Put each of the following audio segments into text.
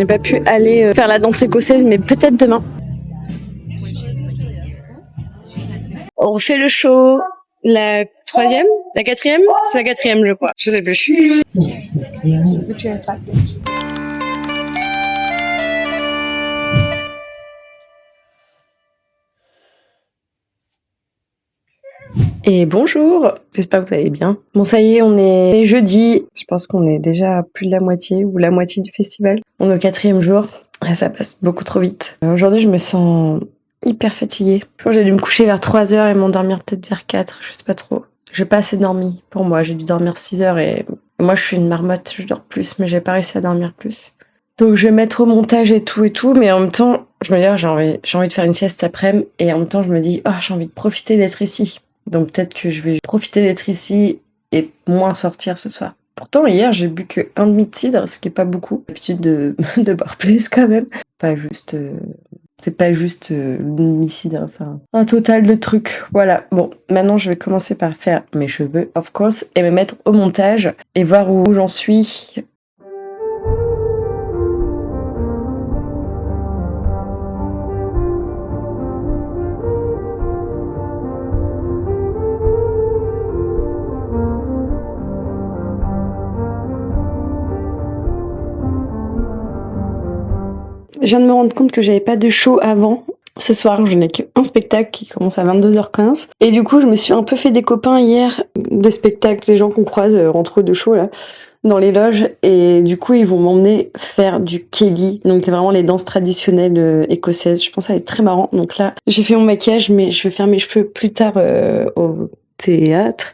Je n'ai pas pu aller faire la danse écossaise, mais peut-être demain. On refait le show, la troisième, la quatrième, c'est la quatrième je crois, je sais plus. Et bonjour, j'espère que vous allez bien. Bon ça y est, on est jeudi, je pense qu'on est déjà à plus de la moitié ou la moitié du festival. On est au 4e jour, et ça passe beaucoup trop vite. Aujourd'hui je me sens hyper fatiguée. Je pense que j'ai dû me coucher vers 3h et m'endormir peut-être vers 4, je sais pas trop. J'ai pas assez dormi pour moi, j'ai dû dormir 6 heures et moi je suis une marmotte, je dors plus mais j'ai pas réussi à dormir plus. Donc je vais mettre au montage et tout, mais en même temps, je me dis j'ai envie de faire une sieste après-midi et en même temps je me dis j'ai envie de profiter d'être ici. Donc peut-être que je vais profiter d'être ici et moins sortir ce soir. Pourtant hier j'ai bu que 1,5 de cidre, ce qui est pas beaucoup. J'ai l'habitude de boire plus quand même. Pas juste... c'est pas juste l'homicide, enfin un total de trucs. Voilà, bon, maintenant je vais commencer par faire mes cheveux, of course, et me mettre au montage et voir où j'en suis. Je viens de me rendre compte que j'avais pas de show avant. Ce soir, je n'ai qu'un spectacle qui commence à 22h15. Et du coup, je me suis un peu fait des copains hier, des spectacles, des gens qu'on croise entre deux shows là, dans les loges. Et du coup, ils vont m'emmener faire du Kelly. Donc, c'est vraiment les danses traditionnelles écossaises. Je pense que ça va être très marrant. Donc là, j'ai fait mon maquillage, mais je vais faire mes cheveux plus tard au théâtre.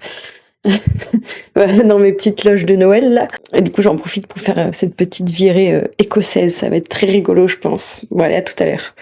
Dans mes petites loges de Noël là. Et du coup j'en profite pour faire cette petite virée écossaise, ça va être très rigolo je pense. Bon allez, à tout à l'heure.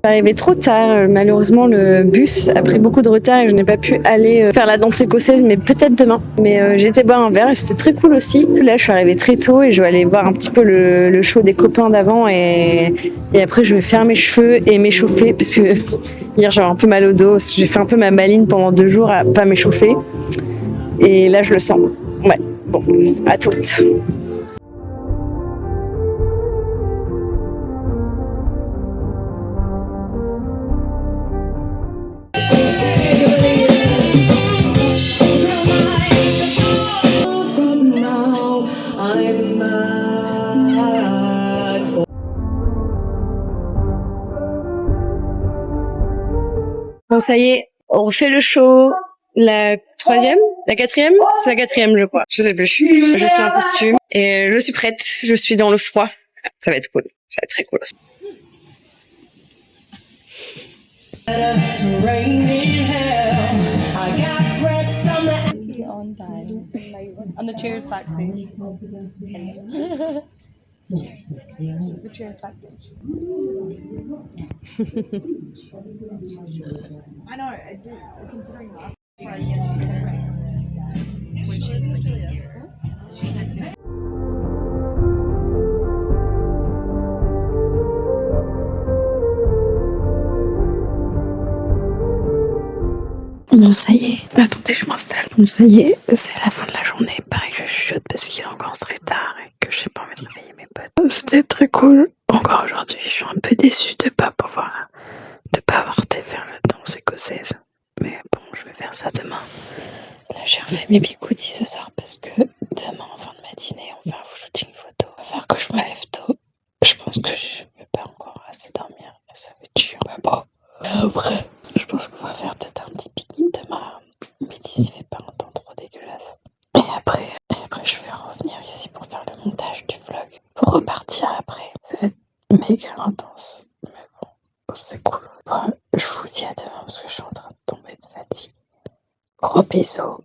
Je suis arrivée trop tard, malheureusement le bus a pris beaucoup de retard et je n'ai pas pu aller faire la danse écossaise, mais peut-être demain. Mais j'ai été boire un verre et c'était très cool aussi. Là je suis arrivée très tôt et je vais aller voir un petit peu le show des copains d'avant et après je vais faire mes cheveux et m'échauffer parce que hier j'avais un peu mal au dos, j'ai fait un peu ma maline pendant 2 jours à pas m'échauffer et là je le sens. Ouais, bon, à toutes. Bon ça y est, on refait le show, la troisième, la quatrième, c'est la quatrième je crois, je sais plus. Je suis en costume et je suis prête, je suis dans le froid, ça va être cool, ça va être très cool aussi. And the chairs backstage. The chairs backstage. I know, I do, considering last Bon ça y est, attendez je m'installe. Bon ça y est, c'est la fin de la journée. Pareil je chuchote parce qu'il est encore très tard et que j'ai pas envie de réveiller mes potes. C'était très cool. Encore aujourd'hui je suis un peu déçue de pas avoir été faire la danse écossaise. Mais bon je vais faire ça demain. Là j'ai refait mes bigoudis ce soir parce que demain en fin de matinée on fait un shooting photo. Il va falloir que je me lève tôt. Je pense que je vais pas encore assez dormir et ça va être chiant. Mais bon, après je pense qu'on va faire peut-être un petit pique-nique demain midi s'il fait pas un temps trop dégueulasse. Et après je vais revenir ici pour faire le montage du vlog. Pour repartir après. Ça va être méga intense. Mais bon, c'est cool. Ouais, je vous dis à demain parce que je suis en train de tomber de fatigue. Gros bisous.